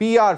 PR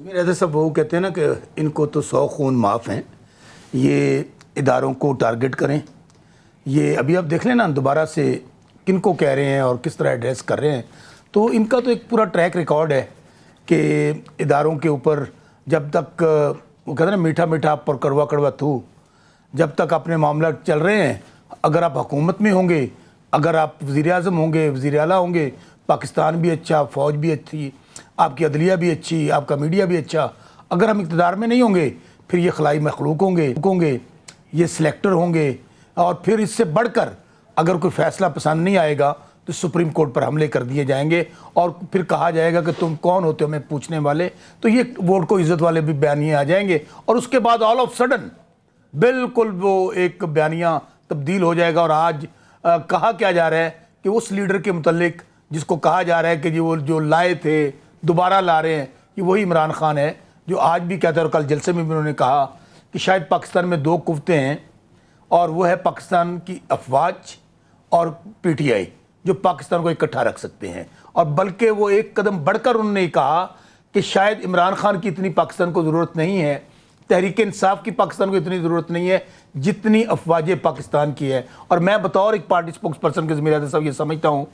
ضمیر حیدر صاحب وہ کہتے ہیں نا کہ ان کو تو 100 خون معاف ہیں، یہ اداروں کو ٹارگٹ کریں. یہ ابھی آپ دیکھ لیں نا دوبارہ سے کن کو کہہ رہے ہیں اور کس طرح ایڈریس کر رہے ہیں. تو ان کا تو ایک پورا ٹریک ریکارڈ ہے کہ اداروں کے اوپر جب تک وہ کہتے ہیں نا میٹھا میٹھا پر کڑوا کڑوا تھو، جب تک اپنے معاملات چل رہے ہیں، اگر آپ حکومت میں ہوں گے، اگر آپ وزیر اعظم ہوں گے، وزیر اعلیٰ ہوں گے، پاکستان بھی اچھا، فوج بھی اچھی، آپ کی عدلیہ بھی اچھی، آپ کا میڈیا بھی اچھا. اگر ہم اقتدار میں نہیں ہوں گے پھر یہ خلائی مخلوق ہوں گے، یہ سلیکٹر ہوں گے، اور پھر اس سے بڑھ کر اگر کوئی فیصلہ پسند نہیں آئے گا تو سپریم کورٹ پر حملے کر دیے جائیں گے اور پھر کہا جائے گا کہ تم کون ہوتے ہو ہمیں پوچھنے والے. تو یہ ووٹ کو عزت والے بھی بیانیے آ جائیں گے اور اس کے بعد آل آف سڈن بالکل وہ ایک بیانیہ تبدیل ہو جائے گا. اور آج کہا کیا جا رہا ہے کہ اس لیڈر کے متعلق جس کو کہا جا رہا ہے کہ وہ جو لائے تھے دوبارہ لا رہے ہیں، یہ وہی عمران خان ہے جو آج بھی کہتا ہے، اور کل جلسے میں بھی انہوں نے کہا کہ شاید پاکستان میں 2 قوتیں ہیں، اور وہ ہے پاکستان کی افواج اور پی ٹی آئی جو پاکستان کو اکٹھا رکھ سکتے ہیں. اور بلکہ وہ ایک قدم بڑھ کر انہوں نے کہا کہ شاید عمران خان کی اتنی پاکستان کو ضرورت نہیں ہے، تحریک انصاف کی پاکستان کو اتنی ضرورت نہیں ہے جتنی افواج پاکستان کی ہے. اور میں بطور ایک پارٹی سپوکس پرسن کے ضمیر حیدر صاحب یہ سمجھتا ہوں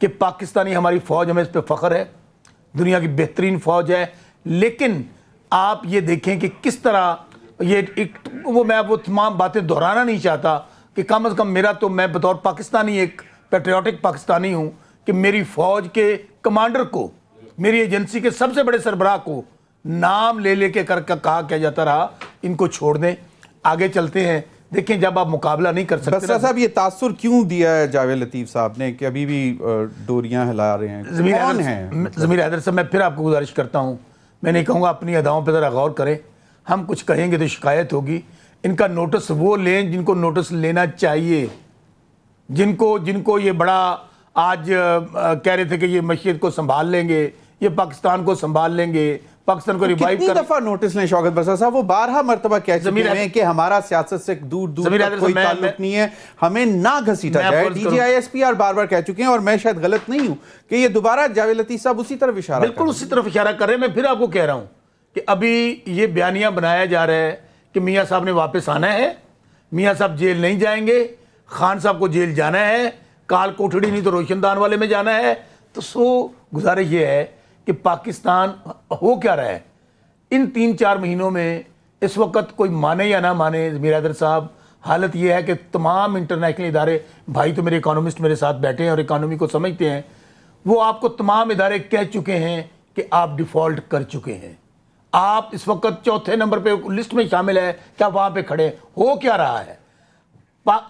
کہ پاکستانی ہماری فوج، ہمیں اس پہ فخر ہے، دنیا کی بہترین فوج ہے. لیکن آپ یہ دیکھیں کہ کس طرح میں وہ تمام باتیں دہرانا نہیں چاہتا کہ کم از کم میرا تو، میں بطور پاکستانی ایک پیٹریوٹک پاکستانی ہوں کہ میری فوج کے کمانڈر کو، میری ایجنسی کے سب سے بڑے سربراہ کو نام لے کے کہا کیا جاتا رہا ان کو چھوڑ دیں، آگے چلتے ہیں. دیکھیں جب آپ مقابلہ نہیں کر سکتے. بسرا صاحب یہ تاثر کیوں دیا ہے جاوید لطیف صاحب نے کہ ابھی بھی ڈوریاں ہلا رہے ہیں؟ کون ہیں ضمیر حیدر صاحب؟ میں پھر آپ کو گزارش کرتا ہوں، میں نہیں کہوں گا اپنی اداؤں پہ ذرا غور کریں. ہم کچھ کہیں گے تو شکایت ہوگی. ان کا نوٹس وہ لیں جن کو نوٹس لینا چاہیے، جن کو یہ بڑا آج کہہ رہے تھے کہ یہ مشیت کو سنبھال لیں گے، یہ پاکستان کو سنبھال لیں گے، پاکستان کو ریوائیو کتنی دفعہ نوٹس لیں شوکت بسرا صاحب؟ وہ 12 مرتبہ کہہ چکے ہیں کہ ہمارا سیاست سے دور تک کوئی تعلق نہیں ہے، ہمیں نہ گھسیٹا جائے. D G I S P R بار کہہ چکے ہیں، اور میں شاید غلط نہیں ہوں کہ یہ دوبارہ جاوید لطیف صاحب اسی طرف اشارہ بالکل اسی طرف اشارہ کر رہے ہیں. میں پھر آپ کو کہہ رہا ہوں کہ ابھی یہ بیانیہ بنایا جا رہا ہے کہ میاں صاحب نے واپس آنا ہے، میاں صاحب جیل نہیں جائیں گے، خان صاحب کو جیل جانا ہے، کال کوٹھڑی نہیں تو روشن دان والے میں جانا ہے. تو گزارش یہ ہے کہ پاکستان ہو کیا رہا ہے ان 3-4 مہینوں میں. اس وقت کوئی مانے یا نہ مانے ضمیر حیدر صاحب، حالت یہ ہے کہ تمام انٹرنیشنل ادارے، بھائی تو میرے اکانومسٹ میرے ساتھ بیٹھے ہیں اور اکانومی کو سمجھتے ہیں، وہ آپ کو تمام ادارے کہہ چکے ہیں کہ آپ ڈیفالٹ کر چکے ہیں. آپ اس وقت 4تھے نمبر پہ لسٹ میں شامل ہے کہ آپ وہاں پہ کھڑے. ہو کیا رہا ہے؟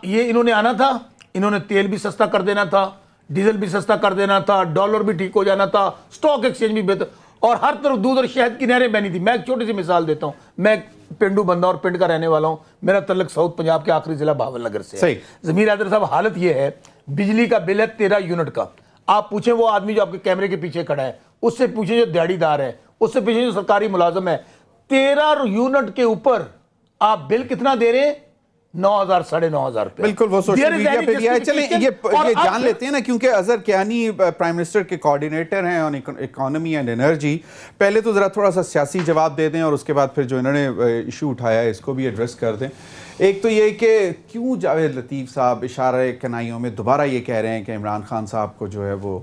یہ انہوں نے آنا تھا، انہوں نے تیل بھی سستا کر دینا تھا، ڈیزل بھی سستا کر دینا تھا، ڈالر بھی ٹھیک ہو جانا تھا، سٹاک ایکسچینج بھی بہتر، اور ہر طرف دودھ اور شہد کی نہریں بہنی تھی. میں ایک چھوٹی سی مثال دیتا ہوں. میں پنڈو بندہ اور پنڈ کا رہنے والا ہوں. میرا تعلق ساؤتھ پنجاب کے آخری ضلع بہاول نگر سے ہے. ضمیر حیدر صاحب حالت یہ ہے، بجلی کا بل ہے 13 یونٹ کا. آپ پوچھیں وہ آدمی جو آپ کے کیمرے کے پیچھے کھڑا ہے، اس سے پوچھیں جو دیہڑی دار ہے، اس سے پوچھیں جو سرکاری ملازم ہے، 13 یونٹ کے اوپر آپ بل کتنا دے رہے ہیں؟ 9,000 9,500 روپے. بالکل وہ سوشل میڈیا پہ دیا ہے. چلیں یہ جان لیتے ہیں نا، کیونکہ اظہر کیانی پرائم منسٹر کے کوارڈینیٹر ہیں آن اکانومی اینڈ انرجی. پہلے تو ذرا تھوڑا سا سیاسی جواب دے دیں اور اس کے بعد پھر جو انہوں نے ایشو اٹھایا ہے اس کو بھی ایڈریس کر دیں. ایک تو یہ کہ کیوں جاوید لطیف صاحب اشارہ کنائیوں میں دوبارہ یہ کہہ رہے ہیں کہ عمران خان صاحب کو جو ہے وہ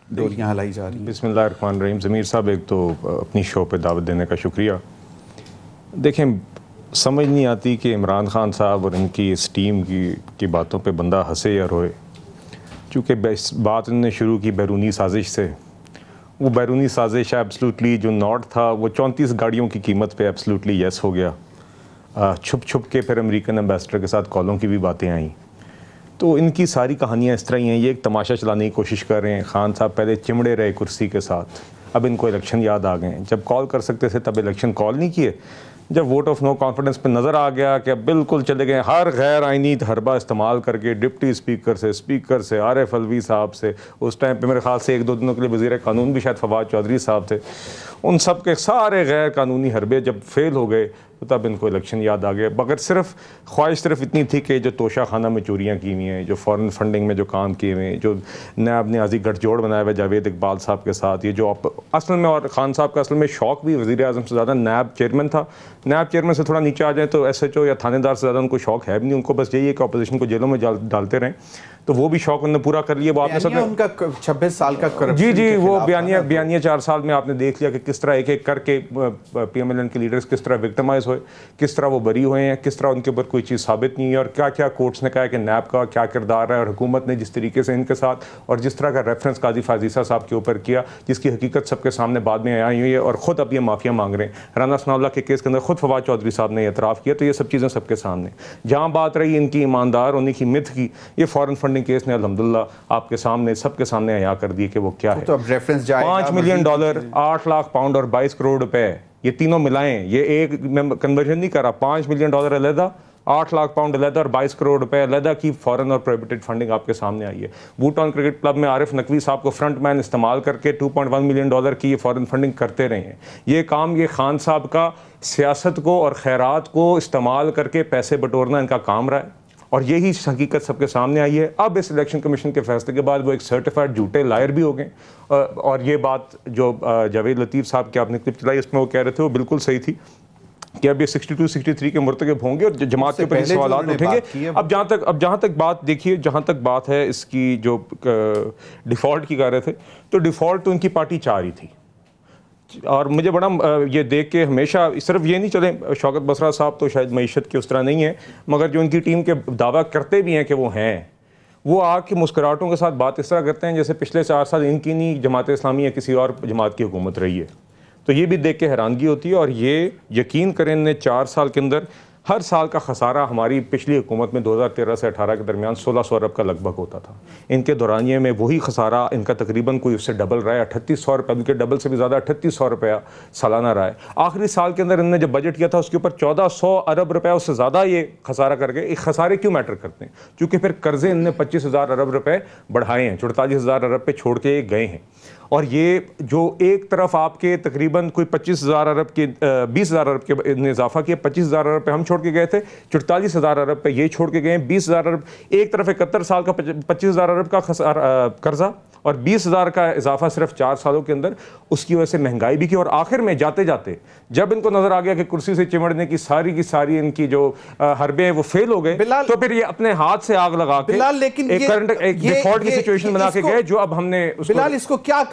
ڈوریاں ہلائی جا رہی ہیں؟ بسم اللہ الرحمن الرحیم. ضمیر صاحب ایک تو اپنی شو پہ دعوت دینے کا شکریہ. دیکھیں سمجھ نہیں آتی کہ عمران خان صاحب اور ان کی اس ٹیم کی باتوں پہ بندہ ہنسے یا روئے. چونکہ بات انہوں نے شروع کی بیرونی سازش سے، وہ بیرونی سازش ایبسلوٹلی جو ناٹ تھا وہ 34 گاڑیوں کی قیمت پہ ایبسلوٹلی یس ہو گیا. چھپ کے پھر امریکن ایمبیسڈر کے ساتھ کالوں کی بھی باتیں آئیں. تو ان کی ساری کہانیاں اس طرح ہی ہیں. یہ ایک تماشا چلانے کی کوشش کر رہے ہیں. خان صاحب پہلے چمڑے رہے کرسی کے ساتھ، اب ان کو الیکشن یاد آ گئے ہیں. جب کال کر سکتے تھے تب الیکشن کال نہیں کیے. جب ووٹ آف نو کانفیڈنس پہ نظر آ گیا کہ اب بالکل چلے گئے، ہر غیر آئینی حربہ استعمال کر کے ڈپٹی اسپیکر سے عارف الوی صاحب سے، اس ٹائم پہ میرے خیال سے 1-2 دنوں کے لیے وزیر قانون بھی شاید فواد چودھری صاحب تھے، ان سب کے سارے غیر قانونی حربے جب فیل ہو گئے تو تب ان کو الیکشن یاد آ گیا. مگر صرف خواہش صرف اتنی تھی کہ جو توشہ خانہ میں چوریاں کی ہوئی ہیں, جو فورن فنڈنگ میں جو کام کیے ہوئے ہیں, جو نیب نیازی گٹھ جوڑ بنایا ہوا جاوید اقبال صاحب کے ساتھ, یہ جو اصل میں, اور خان صاحب کا اصل میں شوق بھی وزیر اعظم سے زیادہ نیب چیئرمین تھا. نیب چیئرمین سے تھوڑا نیچے آ جائیں تو ایس ایچ او یا تھانے دار سے زیادہ ان کو شوق ہے بھی نہیں. ان کو بس یہی ہے کہ اپوزیشن کو جیلوں میں ڈالتے رہیں. تو وہ بھی شوق انہوں نے پورا کر لیا. وہ آپ نے سب ان کا 26 سال کا جی وہ بیانیہ 4 سال میں آپ نے دیکھ لیا کہ کس طرح ایک ایک کر کے پی ایم ایل این کے لیڈرز کس طرح وکٹمائز ہوئے, کس طرح وہ بری ہوئے ہیں, کس طرح ان کے اوپر کوئی چیز ثابت نہیں ہے, اور کیا کیا کورٹس نے کہا ہے کہ نیب کا کیا کردار ہے, اور حکومت نے جس طریقے سے ان کے ساتھ اور جس طرح کا ریفرنس قاضی فازیسہ صاحب کے اوپر کیا, جس کی حقیقت سب کے سامنے بعد میں آئی ہوئی ہے, اور خود اب یہ معافیا مانگ رہے ہیں. رانا ثناء اللہ کے کیس کے اندر خود فواد چودھری صاحب نے اعتراف کیا. تو یہ سب چیزیں سب کے سامنے. جہاں بات رہی ان کی ایماندار ہونے کی متھ کی, یہ فورن فنڈنگ کیس نے الحمدللہ آپ کے سامنے سب کے سامنے عیاں کر دی کہ وہ کیا ہے. 5 ملین ڈالر, 8 لاکھ پاؤنڈ اور 22 کروڑ روپے, یہ تینوں ملائیں, یہ ایک میں کنورژن نہیں کر رہا, 5 ملین ڈالر علیحدہ, 8 لاکھ پاؤنڈ علیحدہ اور 22 کروڑ روپے علیحدہ کی فورن اور پروہیبٹڈ فنڈنگ آپ کے سامنے آئی ہے. بوٹان کرکٹ کلب میں عارف نقوی صاحب کو فرنٹ مین استعمال کر کے 2.1 ملین ڈالر کی یہ فورن فنڈنگ کرتے رہے ہیں. یہ کام یہ خان صاحب کا سیاست کو اور خیرات کو استعمال کر کے پیسے بٹورنا ان کا کام رہا ہے, اور یہی حقیقت سب کے سامنے آئی ہے. اب اس الیکشن کمیشن کے فیصلے کے بعد وہ ایک سرٹیفائڈ جھوٹے لائر بھی ہو گئے. اور یہ بات جو جاوید لطیف صاحب کی آپ نے کلپ چلائی اس میں وہ کہہ رہے تھے وہ بالکل صحیح تھی کہ اب یہ 62-63 کے مرتکب ہوں گے اور جماعت کے اوپر سوالات اٹھیں گے. اب جہاں تک بات دیکھیے, جہاں تک بات ہے اس کی جو ڈیفالٹ کی کہہ رہے تھے, تو ڈیفالٹ تو ان کی پارٹی چاہ رہی تھی. اور مجھے بڑا یہ دیکھ کے ہمیشہ صرف یہ نہیں چلیں, شوکت بسرا صاحب تو شاید معیشت کے اس طرح نہیں ہیں, مگر جو ان کی ٹیم کے دعویٰ کرتے بھی ہیں کہ وہ ہیں, وہ آ کے مسکراہٹوں کے ساتھ بات اس طرح کرتے ہیں جیسے پچھلے 4 سال ان کی نہیں جماعت اسلامی یا کسی اور جماعت کی حکومت رہی ہے. تو یہ بھی دیکھ کے حیرانگی ہوتی ہے. اور یہ یقین کریں نے 4 سال کے اندر ہر سال کا خسارہ ہماری پچھلی حکومت میں 2013 سے 18 کے درمیان 1600 ارب کا لگ بھگ ہوتا تھا. ان کے دورانیے میں وہی خسارہ ان کا تقریباً کوئی اس سے ڈبل رہا ہے, 3800 روپے, ان کے ڈبل سے بھی زیادہ 3800 روپیہ سالانہ رہا ہے. آخری سال کے اندر انہوں نے جب بجٹ کیا تھا اس کے اوپر 1400 ارب روپے, اس سے زیادہ یہ خسارہ کر گئے. خسارے کیوں میٹر کرتے ہیں؟ کیونکہ پھر قرضے انہوں نے 25,000 ارب روپے بڑھائے ہیں, 44,000 ارب پہ چھوڑ کے گئے ہیں. اور یہ جو ایک طرف آپ کے تقریباً کوئی 25,000 ارب کے 20,000 ارب کے اضافہ کیا, 25,000 ارب پہ ہم چھوڑ کے گئے تھے, 44,000 ارب پہ یہ چھوڑ کے گئے ہیں. 20,000 ارب ایک طرف 71 سال کا 25,000 ارب کا قرضہ اور 20,000 کا اضافہ صرف 4 سالوں کے اندر. اس کی وجہ سے مہنگائی بھی کی, اور آخر میں جاتے جاتے جب ان کو نظر آ گیا کہ کرسی سے چمڑنے کی ساری ان کی جو حربے ہیں وہ فیل ہو گئے, تو پھر یہ اپنے ہاتھ سے آگ لگا کے ایک ڈیفالٹ کی سچویشن بنا کے گئے, جو اب ہم نے بلال اس کو کیا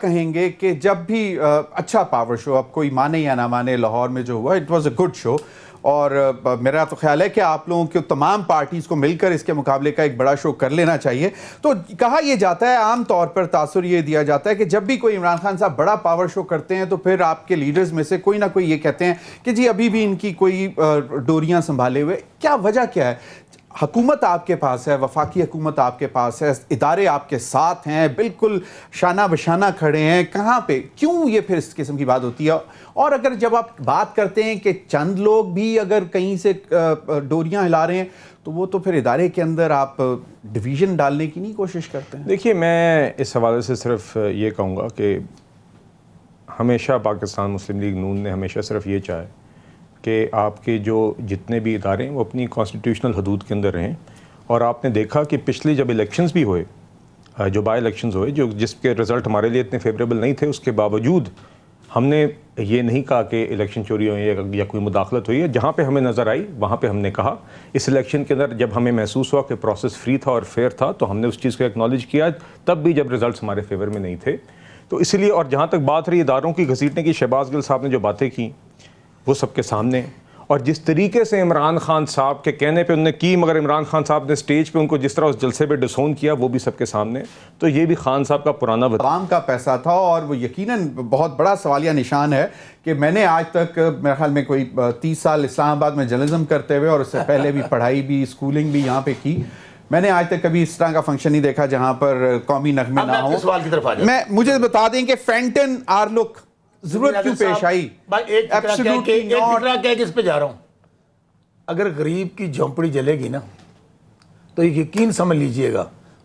کہیں گے کہ جب بھی اچھا پاور شو, اب کوئی مانے یا نہ مانے, لاہور میں جو ہوا it was a good show, اور میرا تو خیال ہے کہ آپ لوگوں کے تمام پارٹیز کو مل کر اس کے مقابلے کا ایک بڑا شو کر لینا چاہیے. تو کہا یہ جاتا ہے, عام طور پر تاثر یہ دیا جاتا ہے کہ جب بھی کوئی عمران خان صاحب بڑا پاور شو کرتے ہیں تو پھر آپ کے لیڈرز میں سے کوئی نہ کوئی یہ کہتے ہیں کہ جی ابھی بھی ان کی کوئی ڈوریاں سنبھالے ہوئے. کیا وجہ کیا ہے؟ حکومت آپ کے پاس ہے, وفاقی حکومت آپ کے پاس ہے, ادارے آپ کے ساتھ ہیں, بالکل شانہ بشانہ کھڑے ہیں, کہاں پہ کیوں یہ پھر اس قسم کی بات ہوتی ہے؟ اور اگر جب آپ بات کرتے ہیں کہ چند لوگ بھی اگر کہیں سے ڈوریاں ہلا رہے ہیں تو وہ تو پھر ادارے کے اندر آپ ڈویژن ڈالنے کی نہیں کوشش کرتے ہیں؟ دیکھیے, میں اس حوالے سے صرف یہ کہوں گا کہ ہمیشہ پاکستان مسلم لیگ نون نے ہمیشہ صرف یہ چاہے کہ آپ کے جو جتنے بھی ادارے ہیں وہ اپنی کانسٹیٹیوشنل حدود کے اندر رہیں. اور آپ نے دیکھا کہ پچھلی جب الیکشنز بھی ہوئے, جو بائی الیکشنز ہوئے, جس کے رزلٹ ہمارے لیے اتنے فیوریبل نہیں تھے, اس کے باوجود ہم نے یہ نہیں کہا کہ الیکشن چوری ہوئی ہے یا کوئی مداخلت ہوئی ہے. جہاں پہ ہمیں نظر آئی وہاں پہ ہم نے کہا. اس الیکشن کے اندر جب ہمیں محسوس ہوا کہ پروسیس فری تھا اور فیئر تھا تو ہم نے اس چیز کو ایکنالج کیا, تب بھی جب رزلٹس ہمارے فیور میں نہیں تھے. تو اس لیے, اور جہاں تک بات رہی اداروں کی گھسیٹنے کی, شہباز گل صاحب نے جو باتیں کی وہ سب کے سامنے, اور جس طریقے سے عمران خان صاحب کے کہنے پہ انہوں نے کی, مگر عمران خان صاحب نے سٹیج پہ ان کو جس طرح اس جلسے پہ ڈسون کیا, وہ بھی سب کے سامنے. تو یہ بھی خان صاحب کا پرانا عوام کا پیسہ تھا, اور وہ یقیناً بہت بڑا سوالیہ نشان ہے کہ میں نے آج تک میرے خیال میں کوئی 30 سال اسلام آباد میں جرنلزم کرتے ہوئے, اور اس سے پہلے بھی پڑھائی بھی, اسکولنگ بھی یہاں پہ کی, میں نے آج تک کبھی اس طرح کا فنکشن نہیں دیکھا جہاں پر قومی نغمے نہ ہوں. سوال کی طرف آ میں مجھے بتا دیں کہ فینٹن آرلک ضرورت کیوں پیش آئی؟ ایک فکرہ کہہ کے اس پہ جا رہا ہوں. اگر غریب کی جھونپڑی جلے گی نا تو یقین سمجھ لیجئے گا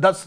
10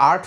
8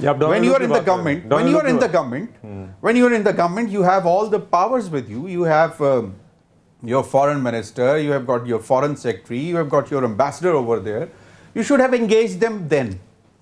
when you are in the government you have all the powers with you. You have your foreign minister, you have got your foreign secretary, you have got your ambassador over there. You should have engaged them then.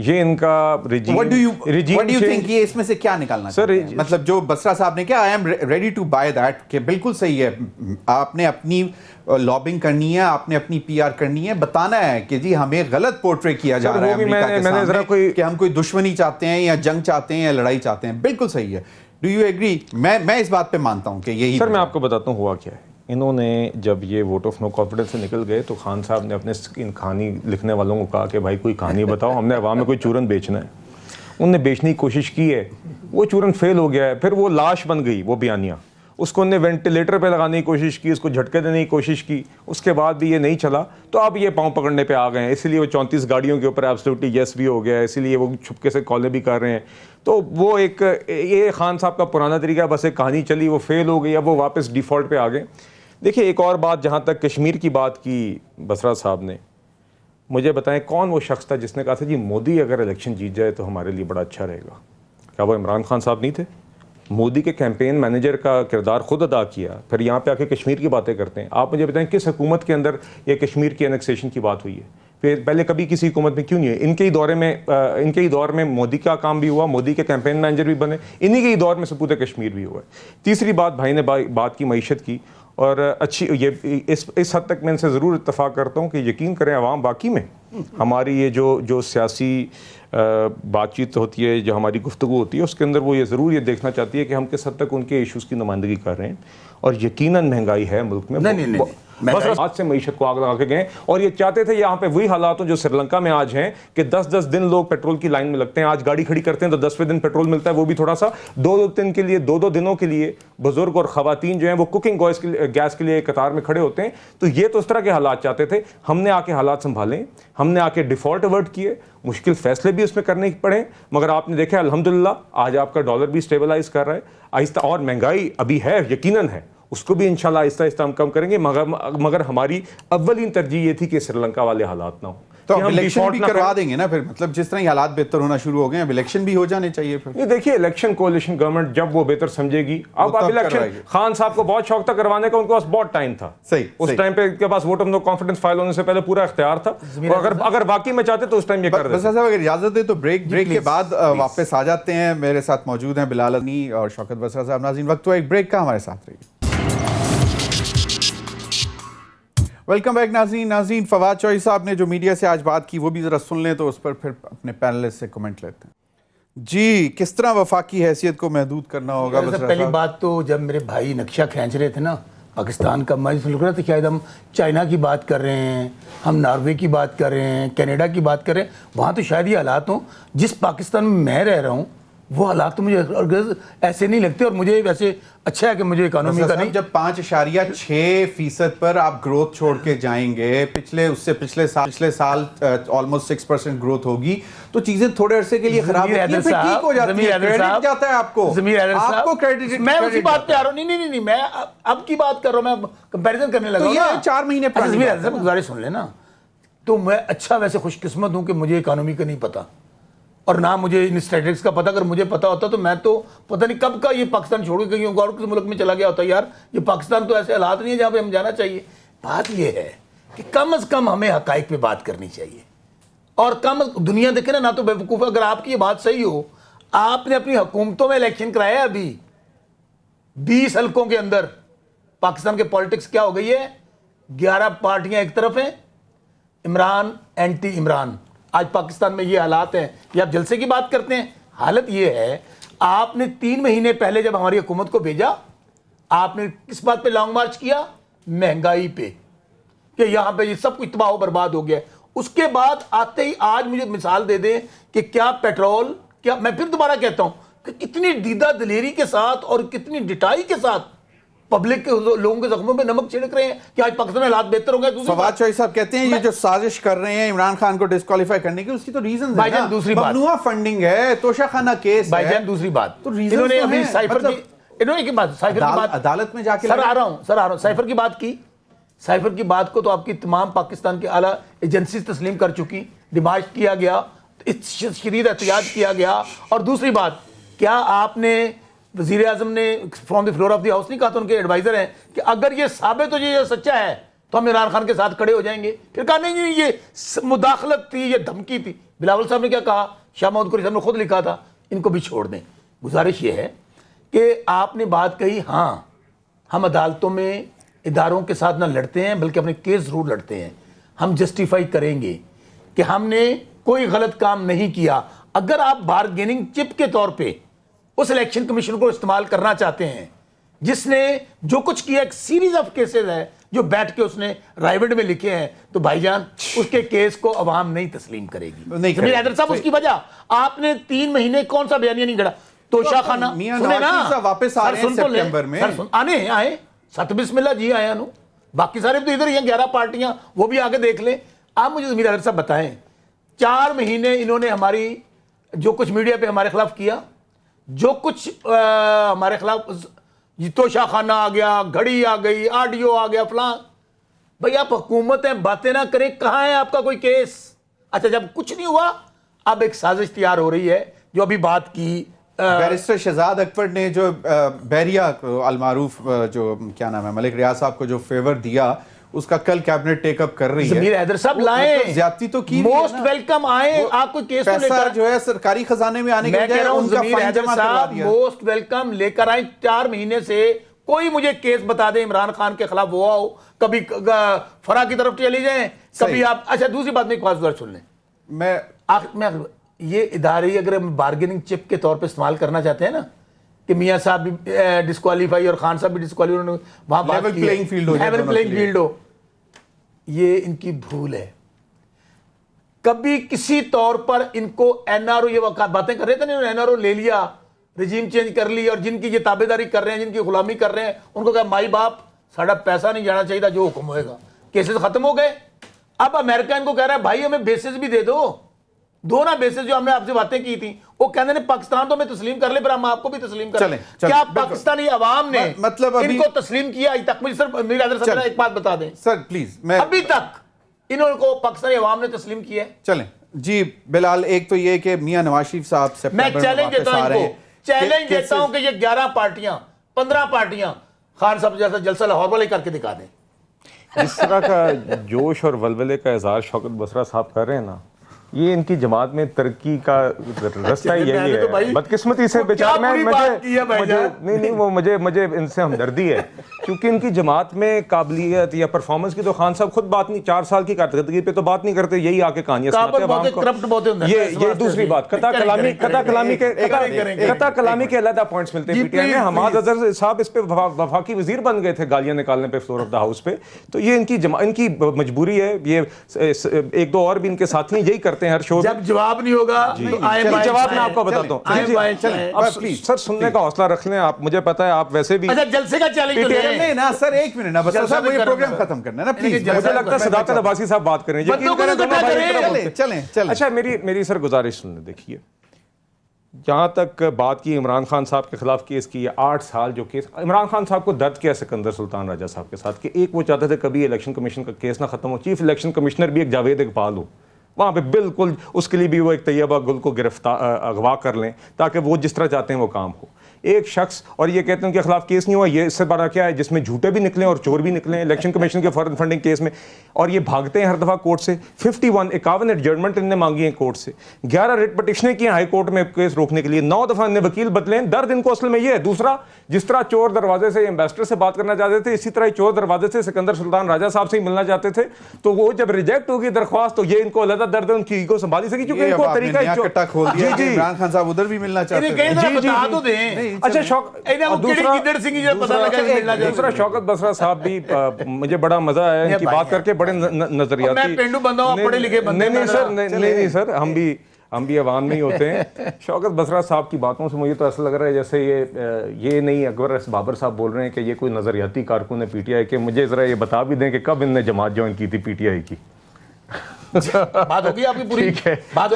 یہ ان کا What do you think یہ اس میں سے کیا نکالنا چاہتے ہیں؟ مطلب جو بسرا صاحب نے کہا I am ready to buy that کہ بالکل صحیح ہے, آپ نے اپنی لابنگ کرنی ہے, آپ نے اپنی پی آر کرنی ہے, بتانا ہے کہ جی ہمیں غلط پورٹری کیا جا رہا ہے امریکہ کے سامنے کہ ہم کوئی دشمنی چاہتے ہیں یا جنگ چاہتے ہیں یا لڑائی چاہتے ہیں. بالکل صحیح ہے. Do you agree? میں اس بات پہ مانتا ہوں کہ یہی. سر میں آپ کو بتاتا ہوں ہوا کیا ہے. انہوں نے جب یہ ووٹ آف نو کانفیڈنس سے نکل گئے تو خان صاحب نے اپنے ان کہانی لکھنے والوں کو کہا کہ بھائی کوئی کہانی بتاؤ, ہم نے عوام میں کوئی چورن بیچنا ہے. انہوں نے بیچنے کی کوشش کی ہے, وہ چورن فیل ہو گیا ہے, پھر وہ لاش بن گئی وہ بیانیہ. اس کو انہوں نے وینٹیلیٹر پہ لگانے کی کوشش کی, اس کو جھٹکے دینے کی کوشش کی, اس کے بعد بھی یہ نہیں چلا, تو اب یہ پاؤں پکڑنے پہ آ گئے ہیں. اسی لیے وہ 34 گاڑیوں کے اوپر ایبسلیوٹلی یس بھی ہو گیا ہے, اسی لیے وہ چھپکے سے کالیں بھی کر رہے ہیں. تو وہ ایک یہ خان صاحب کا پرانا طریقہ, بس ایک کہانی چلی, وہ فیل ہو گئی, اب وہ واپس ڈیفالٹ پہ آ گئے. دیکھیے ایک اور بات, جہاں تک کشمیر کی بات کی بسرا صاحب نے, مجھے بتائیں کون وہ شخص تھا جس نے کہا تھا جی مودی اگر الیکشن جیت جائے تو ہمارے لیے بڑا اچھا رہے گا؟ کیا وہ عمران خان صاحب نہیں تھے؟ مودی کے کیمپین مینیجر کا کردار خود ادا کیا, پھر یہاں پہ آ کے کشمیر کی باتیں کرتے ہیں. آپ مجھے بتائیں کس حکومت کے اندر یہ کشمیر کی انیکسیشن کی بات ہوئی ہے؟ پھر پہلے کبھی کسی حکومت میں کیوں نہیں ہے؟ ان کے ہی دور میں مودی کا کام بھی ہوا, مودی کے کیمپین مینیجر بھی بنے, انہی کے ہی دور میں سپوت کشمیر بھی ہوا ہے. تیسری بات, بھائی نے بات کی معیشت کی, اور اچھی یہ اس حد تک میں ان سے ضرور اتفاق کرتا ہوں کہ یقین کریں عوام باقی میں ہماری یہ جو سیاسی بات چیت ہوتی ہے, جو ہماری گفتگو ہوتی ہے, اس کے اندر وہ یہ ضرور یہ دیکھنا چاہتی ہے کہ ہم کس حد تک ان کے ایشوز کی نمائندگی کر رہے ہیں. اور یقیناً مہنگائی ہے ملک میں, بس آج سے معیشت کو آگ لگا کے گئے, اور یہ چاہتے تھے یہاں پہ وہی حالات ہوں جو سری لنکا میں آج ہیں کہ 10 دن لوگ پیٹرول کی لائن میں لگتے ہیں. آج گاڑی کھڑی کرتے ہیں تو 10ویں دن پیٹرول ملتا ہے, وہ بھی تھوڑا سا 2 دنوں کے لیے. بزرگ اور خواتین جو ہیں وہ کوکنگ گیس کے لیے قطار میں کھڑے ہوتے ہیں. تو یہ تو اس طرح کے حالات چاہتے تھے. ہم نے آ کے حالات سنبھالے, ہم نے آ کے ڈیفالٹ اوارڈ کیے, مشکل فیصلے بھی اس میں کرنے پڑے, مگر آپ نے دیکھا الحمدللہ آج آپ کا ڈالر بھی اسٹیبلائز کر رہا ہے آہستہ, اور مہنگائی ابھی ہے یقیناً ہے, اس کو بھی انشاءاللہ آہستہ آہستہ ہم کم کریں گے. مگر ہماری اولین ترجیح یہ تھی کہ سری لنکا والے حالات نہ ہوں. تو ہم الیکشن بھی کروا دیں گے نا پھر, مطلب جس طرح یہ حالات بہتر ہونا شروع ہو گئے ہیں اب الیکشن بھی ہو جانے چاہیے پھر. یہ دیکھیے الیکشن کولیشن گورنمنٹ جب وہ بہتر سمجھے گی, اب الیکشن خان صاحب کو بہت شوق تھا کروانے کا, ان کے پاس بہت ٹائم تھا. اس ٹائم پہ ان کے پاس vote of no confidence file ہونے سے پہلے پورا اختیار تھا, اور اگر واقعی میں چاہتے تو اس ٹائم یہ کر دیتے. بس صاحب اگر اجازت ہے تو بریک کے بعد واپس آ جاتے ہیں. میرے ساتھ موجود ہیں بلال انی اور شوکت بسرا صاحب. ناظرین وقت ہوا ایک بریک کا, ہمارے ساتھ رہیے. ویلکم بیک ناظرین. فواد چوہدری صاحب نے جو میڈیا سے آج بات کی وہ بھی ذرا سن لیں, تو اس پر پھر اپنے پینلسٹ سے کمنٹ لیتے ہیں. جی, کس طرح وفاقی حیثیت کو محدود کرنا ہوگا؟ پہلی بات تو جب میرے بھائی نقشہ کھینچ رہے تھے نا پاکستان کا, میں لگ رہا تھا شاید ہم چائنا کی بات کر رہے ہیں, ہم ناروے کی بات کر رہے ہیں, کینیڈا کی بات کر رہے ہیں. وہاں تو شاید یہ حالات ہوں جس پاکستان میں رہ رہا ہوں, وہ حالات تو مجھے ایسے نہیں لگتے. اور مجھے ویسے اچھا ہے کہ مجھے اکانومی کا نہیں. جب 5.6% پر آپ گروتھ چھوڑ کے جائیں گے, پچھلے سال آلموسٹ 6% گروتھ ہوگی, تو چیزیں تھوڑے عرصے کے لیے خراب ہوتی ہیں, پھر ٹھیک ہو جاتی ہیں, کریڈٹ جاتا ہے آپ کو. میں اسی بات پہ آ رہا ہوں. نہیں, میں اب کی بات کر رہا ہوں, میں کمپیریزن کرنے لگا ہوں. یہ 4 مہینے پہلے گزارش سن لینا. تو میں اچھا ویسے خوش قسمت ہوں کہ مجھے اکانومی کا نہیں پتا, اور نہ مجھے ان اسٹیٹکس کا پتا. اگر مجھے پتا ہوتا تو میں تو پتہ نہیں کب کا یہ پاکستان چھوڑ کے کہیں اور کسی ملک میں چلا گیا ہوتا. یار یہ پاکستان تو ایسے حالات نہیں ہے جہاں پہ ہم جانا چاہیے. بات یہ ہے کہ کم از کم ہمیں حقائق پہ بات کرنی چاہیے, اور دنیا دیکھے نا تو بیوقوف. اگر آپ کی یہ بات صحیح ہو, آپ نے اپنی حکومتوں میں الیکشن کرایا ہے, ابھی 20 حلقوں کے اندر پاکستان کے پالیٹکس کیا ہو گئی ہے, 11 پارٹیاں ایک طرف ہیں, عمران اینٹی عمران. آج پاکستان میں یہ حالات ہیں. یہ آپ جلسے کی بات کرتے ہیں, حالت یہ ہے آپ نے 3 مہینے پہلے جب ہماری حکومت کو بھیجا, آپ نے کس بات پہ لانگ مارچ کیا؟ مہنگائی پہ, کہ یہاں پہ یہ سب کچھ تباہ و برباد ہو گیا. اس کے بعد آتے ہی آج مجھے مثال دے دیں کہ کیا پیٹرول, کیا میں پھر دوبارہ کہتا ہوں کہ کتنی دیدہ دلیری کے ساتھ اور کتنی ڈٹائی کے ساتھ پبلک کے لوگوں کے زخموں پہ نمک چھڑک رہے ہیں کہ آج پاکستان میں حالات بہتر ہو گئے. فواد چوہدری صاحب کہتے ہیں یہ جو سازش کر رہے ہیں عمران خان کو ڈسکوالیفائی کرنے کی, اس کی تو ریزنز ہیں نا. دوسری بات ممنوعہ فنڈنگ ہے, توشہ خانہ کیس ہے. بھائی جان دوسری بات, تو انہوں نے ابھی سائفر کی بات عدالت میں جا کے سر آ رہا ہوں سائفر کی بات کی. سائفر کی بات کو تو آپ کی تمام پاکستان کی اعلیٰ ایجنسیز تسلیم کر چکی, ڈیمارچ کیا گیا, شدید احتجاج کیا گیا. اور دوسری بات, کیا آپ نے وزیر اعظم نے from the floor of the house نہیں کہا تھا, ان کے ایڈوائزر ہیں, کہ اگر یہ ثابت ہو جائے یہ سچا ہے تو ہم عمران خان کے ساتھ کھڑے ہو جائیں گے. پھر کہا نہیں یہ مداخلت تھی, یہ دھمکی تھی. بلاول صاحب نے کیا کہا, شاہ محمود قریشی صاحب نے خود لکھا تھا, ان کو بھی چھوڑ دیں. گزارش یہ ہے کہ آپ نے بات کہی, ہاں ہم عدالتوں میں اداروں کے ساتھ نہ لڑتے ہیں بلکہ اپنے کیس ضرور لڑتے ہیں. ہم جسٹیفائی کریں گے کہ ہم نے کوئی غلط کام نہیں کیا. اگر آپ بارگیننگ چپ کے طور پہ اس الیکشن کمیشن کو استعمال کرنا چاہتے ہیں جس نے جو کچھ کیا, ایک سیریز آف کیسز ہے جو بیٹھ کے اس نے رائیوڈ میں لکھے ہیں, تو بھائی جان اس کے کیس کو عوام نہیں تسلیم کرے گی. ضمیر حیدر صاحب اس کی وجہ, آپ نے 3 مہینے کون سا بیانیہ نہیں گھڑا. توشہ خانہ سنے نا, واپس آ رہے ہیں سپٹمبر میں, آنے ہیں, آئے ست بسم اللہ جی آیا نو, باقی سارے تو ادھر ہی ہیں 11 پارٹیاں, وہ بھی آگے دیکھ لیں. آپ مجھے ضمیر حیدر صاحب بتائیں, 4 مہینے انہوں نے ہماری جو کچھ میڈیا پہ ہمارے خلاف کیا, جو کچھ ہمارے خلاف, توشہ خانہ آ گیا, گھڑی آ گئی, آڈیو آ گیا, فلاں. بھئی آپ حکومت ہیں, باتیں نہ کریں, کہاں ہے آپ کا کوئی کیس. اچھا جب کچھ نہیں ہوا, اب ایک سازش تیار ہو رہی ہے جو ابھی بات کی بیرسٹر شہزاد اکبر نے جو بحریہ المعروف جو کیا نام ہے ملک ریاض صاحب کو جو فیور دیا, اس کا کل کیبنٹ ٹیک اپ کر رہی ہے. ضمیر حیدر صاحب لائیں, زیادتی تو کی, موسٹ ویلکم آئیں, آپ کوئی کیس تو لے پیسہ کر, جو ہے سرکاری خزانے میں آنے کے میں کہہ رہا ہوں ان کا ضمیر فائن حیدر جمع کروا صاحب دیا. موسٹ ویلکم لے کر آئیں. 4 مہینے سے کوئی مجھے کیس بتا دیں عمران خان کے خلاف ہوا ہو, کبھی فرا کی طرف چلی جائیں, کبھی آپ. اچھا دوسری بات میں ایک خاص سن لیں, میں یہ ادارے اگر ہم بارگیننگ چپ کے طور پہ استعمال کرنا چاہتے ہیں نا, کہ میاں صاحب بھی ڈسکوالیفائی اور خان صاحب بھی ڈسکوالیفائی, وہاں بات کی پلینگ فیلڈ ہو جائے, لیول پلینگ فیلڈ ہو, یہ ان کی بھول ہے. کبھی کسی طور پر ان کو این آر او, یہ باتیں کر رہے تھے نا, این آر او لے لیا, رجیم چینج کر لی, اور جن کی یہ تابع داری کر رہے ہیں, جن کی غلامی کر رہے ہیں, ان کو کہا مائی باپ ساڑھا پیسہ نہیں جانا چاہیے تھا, جو حکم ہوئے گا. کیسز ختم ہو گئے. اب امریکہ ان کو کہہ رہا ہے بھائی ہمیں بیسز بھی دے دو, 2 نا بیسز جو ہم نے آپ سے باتیں کی تھیں, وہ کہتے ہیں پاکستان تو ہمیں تسلیم کر لے, پھر ہم آپ کو بھی تسلیم کریں. کیا پاکستانی عوام نے مطلب ان کو تسلیم کیا ابھی تک؟ مجھے سر میرا حیدر صاحب ایک بات بتا دیں سر پلیز, میں ابھی تک انہوں کو پاکستانی عوام نے تسلیم کیا ہے؟ چلیں جی بلال, ایک تو یہ کہ میاں نواز شریف صاحب میں چیلنج دیتا ہوں ان کو, چیلنج دیتا ہوں کہ یہ 11 پارٹیاں 15 پارٹیاں خان صاحب جیسا جلسہ لاہور والے کر کے دکھا دیں. جس طرح کا جوش اور ولولے کا اظہار شوکت بسرا صاحب کر رہے ہیں نا, یہ ان کی جماعت میں ترقی کا رستہ یہی ہے. بدقسمتی سے بیچارے نہیں وہ مجھے ان سے ہمدردی ہے, کیونکہ ان کی جماعت میں قابلیت یا پرفارمنس کی تو خان صاحب خود بات نہیں, 4 سال کی کارکردگی پہ تو بات نہیں کرتے, یہی آ کے کہانیاں سناتے ہیں عوام کو. یہ دوسری بات, قطع کلامی کے علیحدہ پوائنٹس ملتے ہیں پی ٹی آئی میں. حماد اظہر صاحب اس پہ وفاقی وزیر بن گئے تھے گالیاں نکالنے پہ فلور آف دا ہاؤس پہ, تو یہ ان کی مجبوری ہے. یہ 1-2 اور بھی ان کے ساتھی یہی کرتے ہیں ہر شو. جب جواب نہیں ہوگا جواب میں آپ کو بتاتا ہوں سر, سننے کا حوصلہ رکھ لیں آپ, مجھے پتا ہے آپ ویسے بھی. اچھا جلسے کا چیلنج نہیں نا سر, 1 منٹ نا بس, یہ پروگرام ختم کرنا ہے نا پلیز. مجھے لگتا ہے صداقت عباسی صاحب بات کریں, چلیں. اچھا میری سر گزارش سن لیں. دیکھیے جہاں تک بات کی عمران خان صاحب کے خلاف کیس کی ہے, 8 سال جو کیس عمران خان صاحب کو درد کیا سکندر سلطان راجہ صاحب کے ساتھ, کہ ایک وہ چاہتے تھے کبھی الیکشن کمیشن کا کیس نہ ختم ہو, چیف الیکشن کمشنر بھی ایک جاوید اقبال ہو وہاں پہ, بالکل اس کے لیے بھی وہ ایک طیبہ گل کو اغوا کر لیں تاکہ وہ جس طرح چاہتے ہیں وہ کام ہو. ایک شخص اور یہ کہتے ہیں ان کے خلاف کیس نہیں ہوا, یہ اس سے بڑا کیا ہے جس میں جھوٹے بھی نکلیں اور چور بھی نکلیں الیکشن کمیشن کے فارن فنڈنگ کیس میں, اور یہ بھاگتے ہیں ہر دفعہ کورٹ سے. 51 ایڈجرنمنٹ ان نے مانگی ہیں کورٹ سے, 11 ریٹ پٹیشنیں کی ہیں ہائی کورٹ میں کیس روکنے کے لیے, 9 دفعہ ان نے وکیل بدلے ہیں. درد ان کو اصل میں یہ ہے. دوسرا, جس طرح چور دروازے سے ایمبیسڈر سے بات کرنا چاہتے تھے, اسی طرح چور دروازے سے سکندر سلطان راجہ صاحب سے ہی ملنا چاہتے تھے, تو وہ جب ریجیکٹ ہوگی درخواست تو یہ ان کو علیحدہ درد ہے, ان کی ایگو سنبھالی سکی, کیونکہ ان کو طریقہ کٹا کھول دیا کہ عمران خان صاحب ادھر بھی ملنا چاہتے ہیں. اچھا دوسرا شوکت بسرا صاحب بھی مجھے بڑا مزہ آیا ان کی بات کر کے, بڑے نظریاتی. نہیں سر, ہم بھی عوام میں ہی ہوتے ہیں. شوکت بسرا صاحب کی باتوں سے مجھے تو ایسا لگ رہا ہے جیسے یہ نہیں اکبر بابر صاحب بول رہے ہیں کہ یہ کوئی نظریاتی کارکن ہے پی ٹی آئی کے. مجھے ذرا یہ بتا بھی دیں کہ کب ان نے جماعت جوائن کی تھی پی ٹی آئی کی. بات ہوگی آپ کی پوری, بات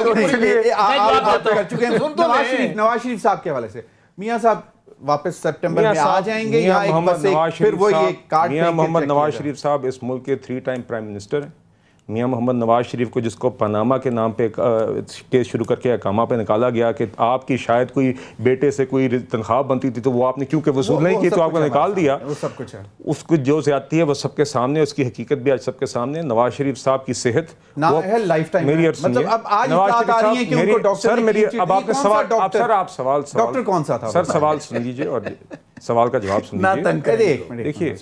نواز شریف صاحب کے حوالے سے. میاں صاحب واپس سپٹمبر میں آ جائیں گے یا محمد نواز شریف صاحب اس ملک کے 3 ٹائم پرائم منسٹر ہیں, میاں محمد نواز شریف کو جس کو پاناما کے نام پہ کیس شروع کر کے اقامہ پہ نکالا گیا کہ آپ کی شاید کوئی بیٹے سے کوئی تنخواہ بنتی تھی تو وہ آپ نے کیونکہ وصول نہیں کی تو آپ کو نکال دیا, وہ سب کچھ ہے. اس کو جو زیادتی ہے وہ سب کے سامنے, اس کی حقیقت بھی آج سب کے سامنے. نواز شریف صاحب کی صحت لائف ٹائم, میری مطلب اب آج اطلاعات آ رہی ہیں کہ ان کو ڈاکٹر سر میری اب آپ نے سوال, سر آپ سوال ڈاکٹر کون سا تھا سر سوال سن لیجیے اور سوال کا جواب سن لیجیے. دیکھیے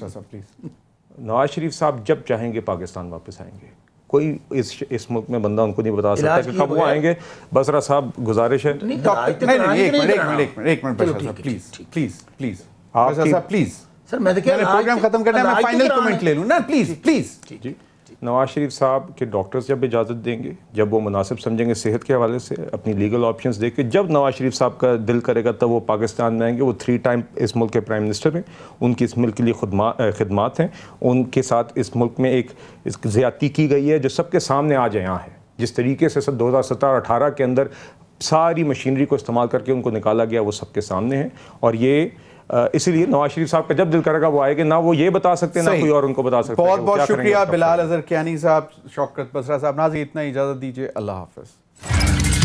نواز شریف صاحب جب چاہیں گے پاکستان واپس آئیں گے, کوئی اس ملک میں بندہ ان کو نہیں بتا سکتا کہ کب وہ آئیں گے. بسرا صاحب گزارش ہے ایک منٹ پلیز سر میں پروگرام ختم کرنا ہے, میں فائنل کمنٹ لے لوں نا پلیز. جی نواز شریف صاحب کے ڈاکٹرز جب اجازت دیں گے, جب وہ مناسب سمجھیں گے صحت کے حوالے سے, اپنی لیگل آپشنز دیکھ کے, جب نواز شریف صاحب کا دل کرے گا تب وہ پاکستان میں آئیں گے. وہ 3 ٹائم اس ملک کے پرائم منسٹر ہیں, ان کی اس ملک کے لیے خدمات ہیں, ان کے ساتھ اس ملک میں ایک زیادتی کی گئی ہے جو سب کے سامنے آج یہاں ہے. جس طریقے سے 2017 اور 18 کے اندر ساری مشینری کو استعمال کر کے ان کو نکالا گیا وہ سب کے سامنے ہے. اور یہ اسی لیے نواز شریف صاحب کا جب دل کرے گا وہ آئے گا, نہ وہ یہ بتا سکتے نہ کوئی اور ان کو بتا سکتا. بہت بہت شکریہ بلال اظہر کیانی صاحب, شوکت بسرا صاحب. ناظرین اتنا اجازت دیجیے, اللہ حافظ.